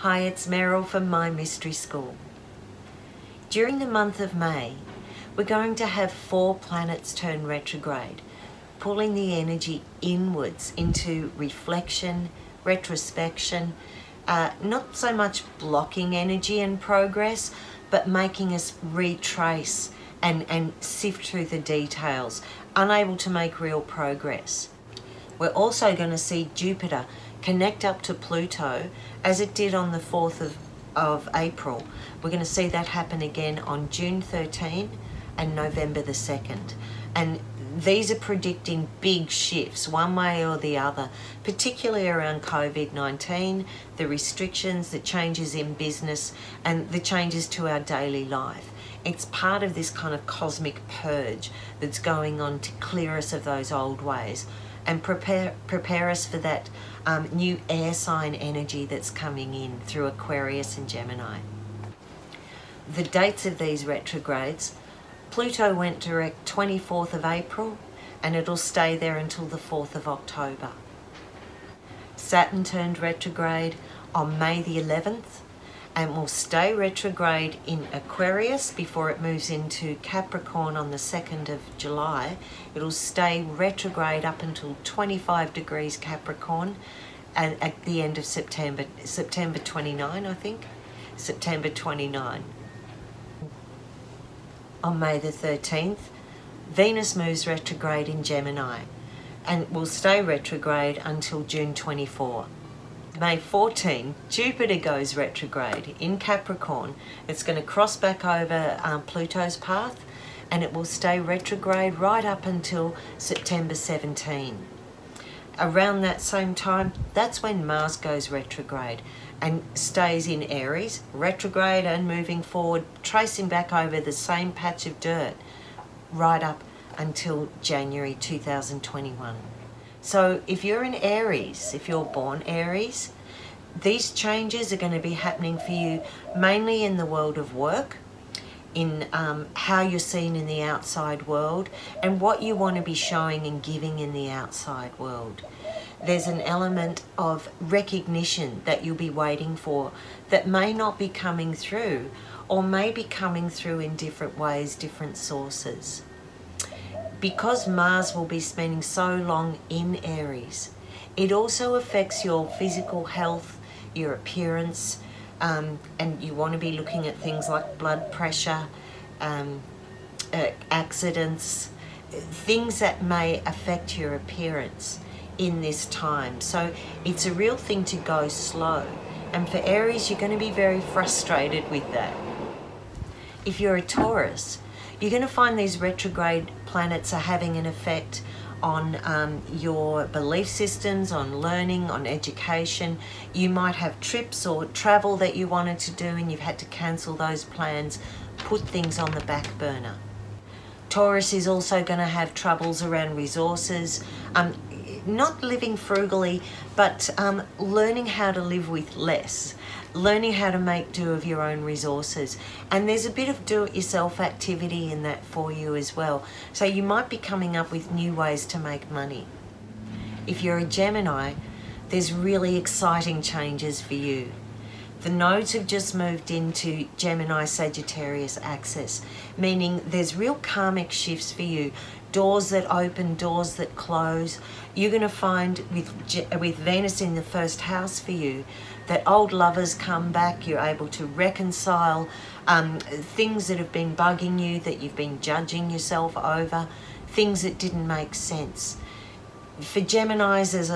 Hi, it's Merryl from My Mystery School. During the month of May, we're going to have 4 planets turn retrograde, pulling the energy inwards into reflection, retrospection, not so much blocking energy and progress, but making us retrace and sift through the details, unable to make real progress. We're also going to see Jupiter connect up to Pluto as it did on the 4th of April. We're going to see that happen again on June 13 and November the 2nd. And these are predicting big shifts one way or the other, particularly around COVID-19, the restrictions, the changes in business, and the changes to our daily life. It's part of this kind of cosmic purge that's going on to clear us of those old ways and prepare us for that new air sign energy that's coming in through Aquarius and Gemini. The dates of these retrogrades: Pluto went direct 24th of April and it'll stay there until the 4th of October. Saturn turned retrograde on May the 11th and will stay retrograde in Aquarius before it moves into Capricorn on the 2nd of July. It'll stay retrograde up until 25 degrees Capricorn and at the end of September 29, I think. September 29. On May the 13th, Venus moves retrograde in Gemini and will stay retrograde until June 24. May 14, Jupiter goes retrograde in Capricorn. It's going to cross back over Pluto's path and it will stay retrograde right up until September 17. Around that same time, that's when Mars goes retrograde and stays in Aries, retrograde and moving forward, tracing back over the same patch of dirt right up until January 2021. So if you're in Aries, if you're born Aries, these changes are going to be happening for you mainly in the world of work, in how you're seen in the outside world and what you want to be showing and giving in the outside world. There's an element of recognition that you'll be waiting for that may not be coming through or may be coming through in different ways, different sources. Because Mars will be spending so long in Aries, it also affects your physical health, your appearance, and you want to be looking at things like blood pressure, accidents, things that may affect your appearance in this time. So it's a real thing to go slow. And for Aries, you're going to be very frustrated with that. If you're a Taurus, you're going to find these retrograde planets are having an effect on your belief systems, on learning, on education. You might have trips or travel that you wanted to do and you've had to cancel those plans, put things on the back burner. Taurus is also going to have troubles around resources, not living frugally, but learning how to live with less, learning how to make do of your own resources. And there's a bit of do-it-yourself activity in that for you as well. So you might be coming up with new ways to make money. If you're a Gemini, there's really exciting changes for you. The nodes have just moved into Gemini Sagittarius axis, meaning there's real karmic shifts for you. Doors that open, doors that close. You're going to find with Venus in the first house for you that old lovers come back. You're able to reconcile things that have been bugging you, that you've been judging yourself over, things that didn't make sense. For Geminis, there's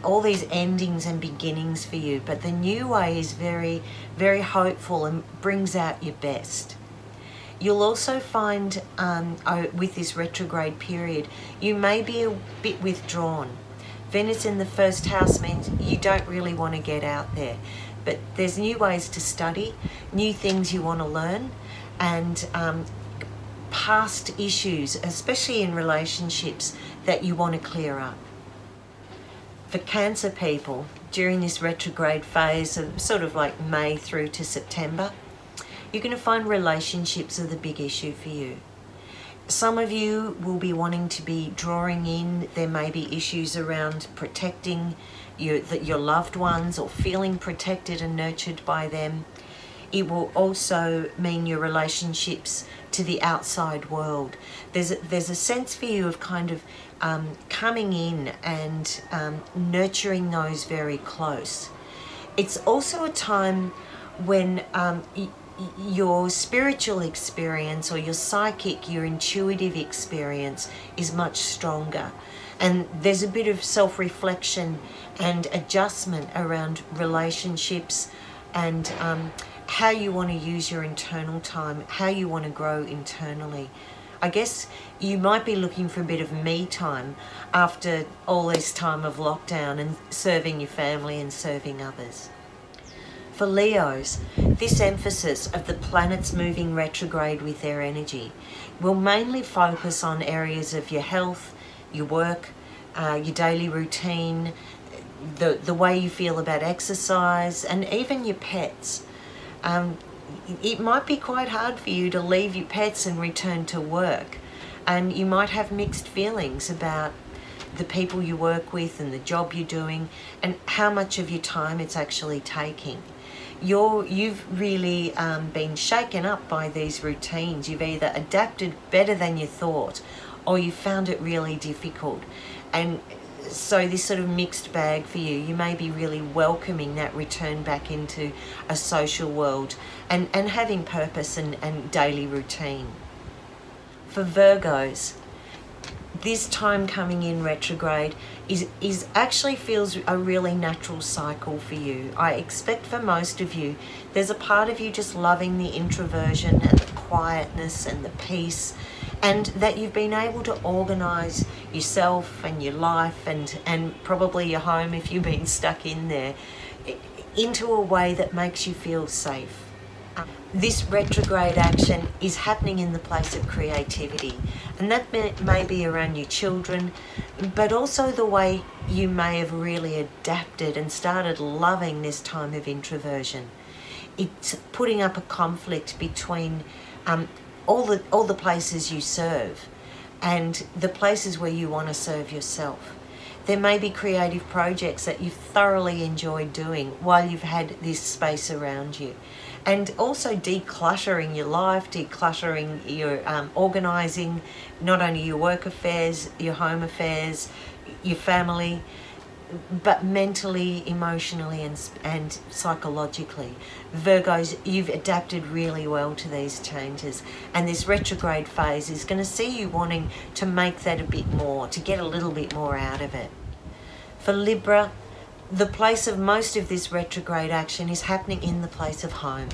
all these endings and beginnings for you, but the new way is very, very hopeful and brings out your best. You'll also find with this retrograde period, you may be a bit withdrawn. Venus in the first house means you don't really want to get out there, but there's new ways to study, new things you want to learn, and past issues, especially in relationships, that you want to clear up. For Cancer people, during this retrograde phase of sort of like May through to September, you're going to find relationships are the big issue for you. Some of you will be wanting to be drawing in. There may be issues around protecting your loved ones, or feeling protected and nurtured by them. It will also mean your relationships to the outside world. There's a sense for you of kind of coming in and nurturing those very close. It's also a time when your spiritual experience, or your psychic, your intuitive experience is much stronger. And there's a bit of self-reflection and adjustment around relationships and how you want to use your internal time, how you want to grow internally. I guess you might be looking for a bit of me time after all this time of lockdown and serving your family and serving others. For Leos, this emphasis of the planets moving retrograde with their energy will mainly focus on areas of your health, your work, your daily routine, the way you feel about exercise, and even your pets. It might be quite hard for you to leave your pets and return to work, and you might have mixed feelings about the people you work with and the job you're doing and how much of your time it's actually taking. You've really been shaken up by these routines. You've either adapted better than you thought, or you found it really difficult. And so this sort of mixed bag for you. You may be really welcoming that return back into a social world and having purpose and daily routine. For Virgos, this time coming in retrograde is actually feels a really natural cycle for you. I expect for most of you, there's a part of you just loving the introversion and the quietness and the peace, and that you've been able to organise yourself and your life and probably your home, if you've been stuck in there, into a way that makes you feel safe. This retrograde action is happening in the place of creativity, and that may be around your children, but also the way you may have really adapted and started loving this time of introversion. It's putting up a conflict between all the places you serve and the places where you want to serve yourself. There may be creative projects that you've thoroughly enjoyed doing while you've had this space around you. And also decluttering your life, decluttering your organising not only your work affairs, your home affairs, your family, but mentally, emotionally and psychologically. Virgos, you've adapted really well to these changes, and this retrograde phase is going to see you wanting to make that a bit more, to get a little bit more out of it. For Libra, the place of most of this retrograde action is happening in the place of home,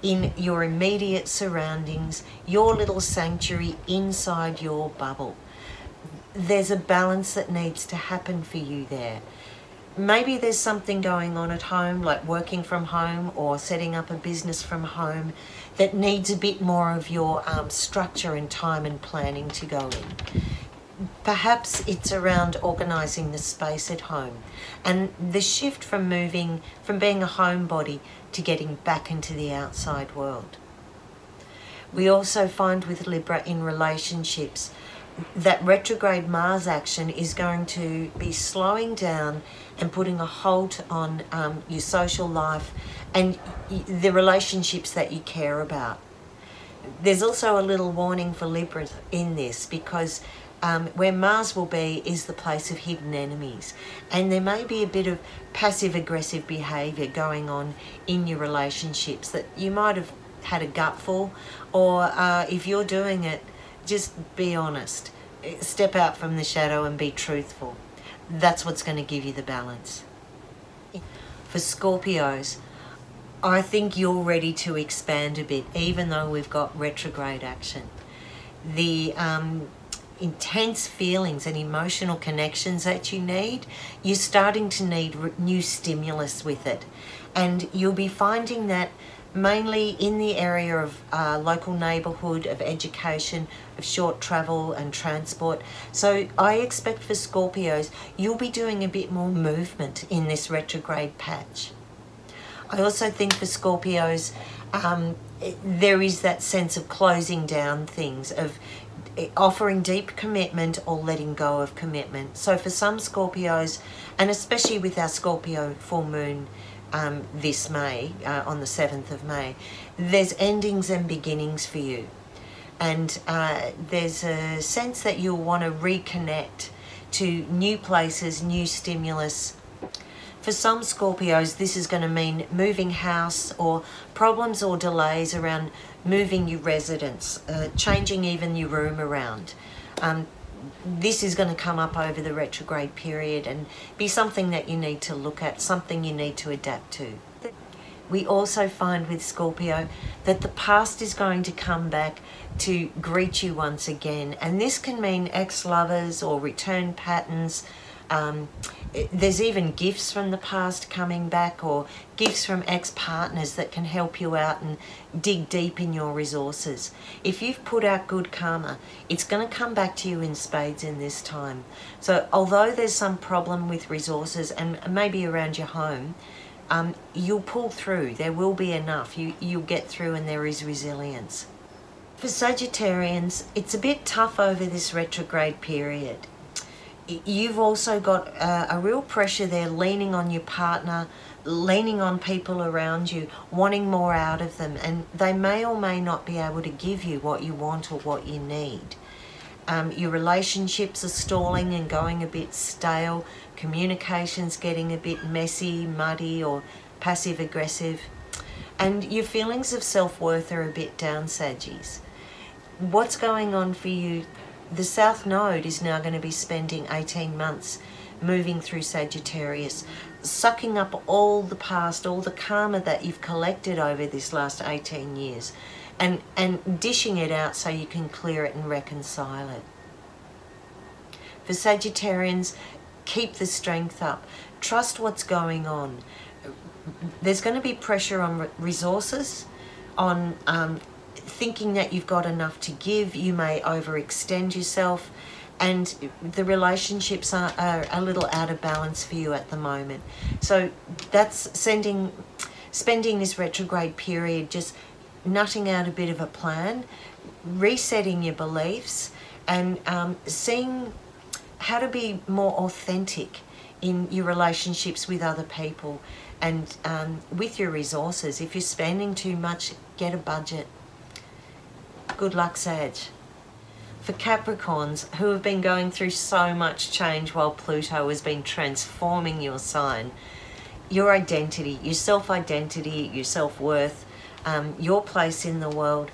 in your immediate surroundings, your little sanctuary inside your bubble. There's a balance that needs to happen for you there. Maybe there's something going on at home, like working from home or setting up a business from home, that needs a bit more of your structure and time and planning to go in. Perhaps it's around organising the space at home and the shift from being a homebody to getting back into the outside world. We also find with Libra in relationships that retrograde Mars action is going to be slowing down and putting a halt on your social life and the relationships that you care about. There's also a little warning for Libra in this, because where Mars will be is the place of hidden enemies, and there may be a bit of passive-aggressive behaviour going on in your relationships that you might have had a gut for, or if you're doing it, just be honest. Step out from the shadow and be truthful. That's what's going to give you the balance. For Scorpios, I think you're ready to expand a bit, even though we've got retrograde action. The intense feelings and emotional connections that you need, you're starting to need new stimulus with it. And you'll be finding that mainly in the area of local neighbourhood, of education, of short travel and transport. So I expect for Scorpios, you'll be doing a bit more movement in this retrograde patch. I also think for Scorpios, there is that sense of closing down things, of offering deep commitment or letting go of commitment. So for some Scorpios, and especially with our Scorpio full moon this May, on the 7th of May, there's endings and beginnings for you. And there's a sense that you'll want to reconnect to new places, new stimulus. For some Scorpios, this is going to mean moving house, or problems or delays around moving your residence, changing even your room around. This is going to come up over the retrograde period and be something that you need to look at, something you need to adapt to. We also find with Scorpio that the past is going to come back to greet you once again, and this can mean ex-lovers or return patterns. There's even gifts from the past coming back, or gifts from ex-partners that can help you out and dig deep in your resources. If you've put out good karma, it's going to come back to you in spades in this time. So although there's some problem with resources and maybe around your home, you'll pull through. There will be enough. You'll get through, and there is resilience. For Sagittarians, it's a bit tough over this retrograde period. You've also got a real pressure there, leaning on your partner, leaning on people around you, wanting more out of them, and they may or may not be able to give you what you want or what you need. Your relationships are stalling and going a bit stale, communication's getting a bit messy, muddy, or passive-aggressive, and your feelings of self-worth are a bit down, Saggies. What's going on for you? The South Node is now going to be spending 18 months moving through Sagittarius, sucking up all the past, all the karma that you've collected over this last 18 years, and dishing it out so you can clear it and reconcile it. For Sagittarians, keep the strength up. Trust what's going on. There's going to be pressure on resources, on thinking that you've got enough to give. You may overextend yourself, and the relationships are a little out of balance for you at the moment. So that's spending this retrograde period just nutting out a bit of a plan, resetting your beliefs, and seeing how to be more authentic in your relationships with other people and with your resources. If you're spending too much, get a budget. Good luck, Sag. For Capricorns, who have been going through so much change while Pluto has been transforming your sign, your identity, your self-identity, your self-worth, your place in the world,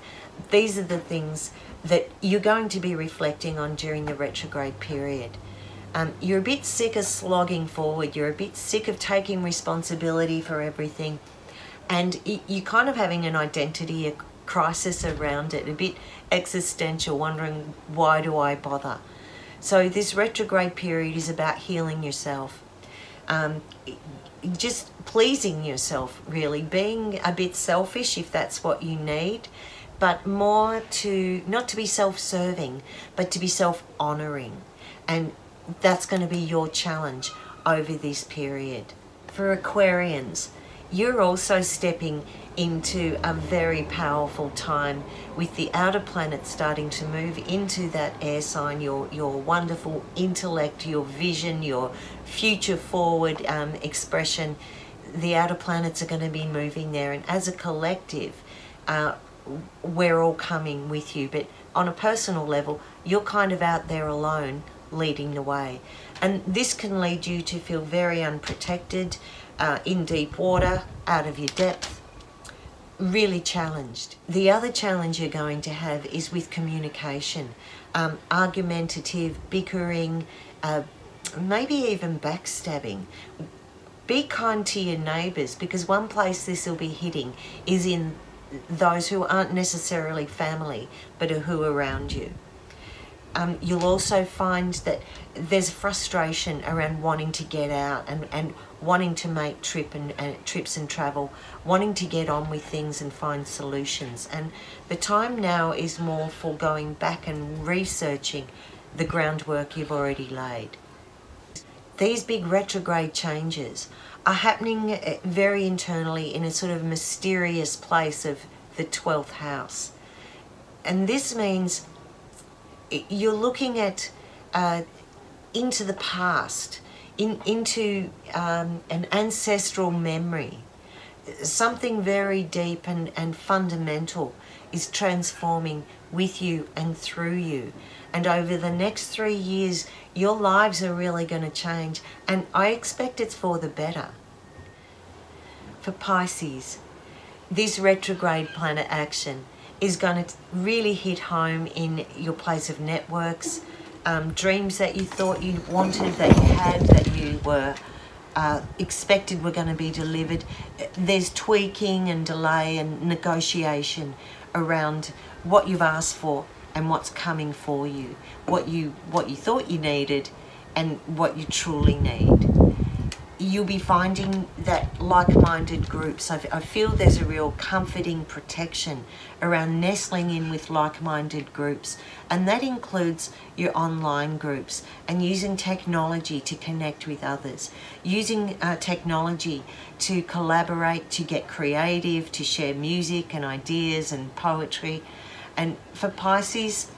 these are the things that you're going to be reflecting on during the retrograde period. You're a bit sick of slogging forward. You're a bit sick of taking responsibility for everything. And you're kind of having an identity crisis around it, a bit existential, wondering, why do I bother? So this retrograde period is about healing yourself, just pleasing yourself, really, being a bit selfish if that's what you need, but more to, not to be self-serving, but to be self-honouring. And that's going to be your challenge over this period. For Aquarians, you're also stepping into a very powerful time with the outer planets starting to move into that air sign, your wonderful intellect, your vision, your future forward expression. The outer planets are going to be moving there, and as a collective, we're all coming with you, but on a personal level, you're kind of out there alone, leading the way. And this can lead you to feel very unprotected, in deep water, out of your depth, really challenged. The other challenge you're going to have is with communication, argumentative, bickering, maybe even backstabbing. Be kind to your neighbours, because one place this will be hitting is in those who aren't necessarily family, but who are around you. You'll also find that there's frustration around wanting to get out and wanting to make trips and travel, wanting to get on with things and find solutions. And the time now is more for going back and researching the groundwork you've already laid. These big retrograde changes are happening very internally in a sort of mysterious place of the 12th house. And this means you're looking at into the past, into an ancestral memory. Something very deep and fundamental is transforming with you and through you. And over the next 3 years, your lives are really going to change. And I expect it's for the better. For Pisces, this retrograde planet action is going to really hit home in your place of networks, dreams that you thought you wanted, that you had, that you were expected were going to be delivered. There's tweaking and delay and negotiation around what you've asked for and what's coming for you, what you thought you needed and what you truly need. You'll be finding that like-minded groups, I feel there's a real comforting protection around nestling in with like-minded groups, and that includes your online groups and using technology to connect with others, using technology to collaborate, to get creative, to share music and ideas and poetry. And for Pisces,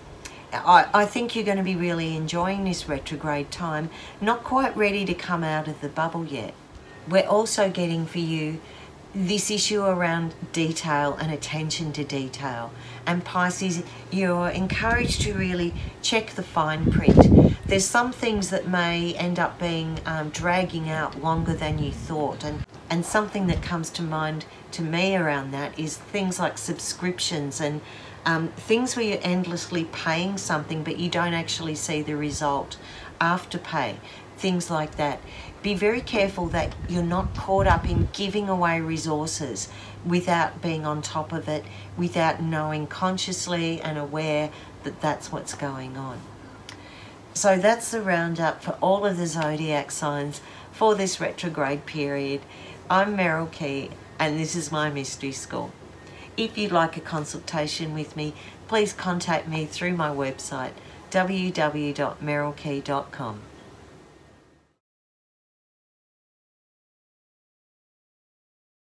I think you're going to be really enjoying this retrograde time, not quite ready to come out of the bubble yet. We're also getting for you this issue around detail and attention to detail. And Pisces, you're encouraged to really check the fine print. There's some things that may end up being dragging out longer than you thought. And something that comes to mind to me around that is things like subscriptions and things where you're endlessly paying something but you don't actually see the result after pay, things like that. Be very careful that you're not caught up in giving away resources without being on top of it, without knowing consciously and aware that that's what's going on. So that's the roundup for all of the zodiac signs for this retrograde period. I'm Merryl Key and this is my Mystery School. If you'd like a consultation with me, please contact me through my website www.merrylkey.com.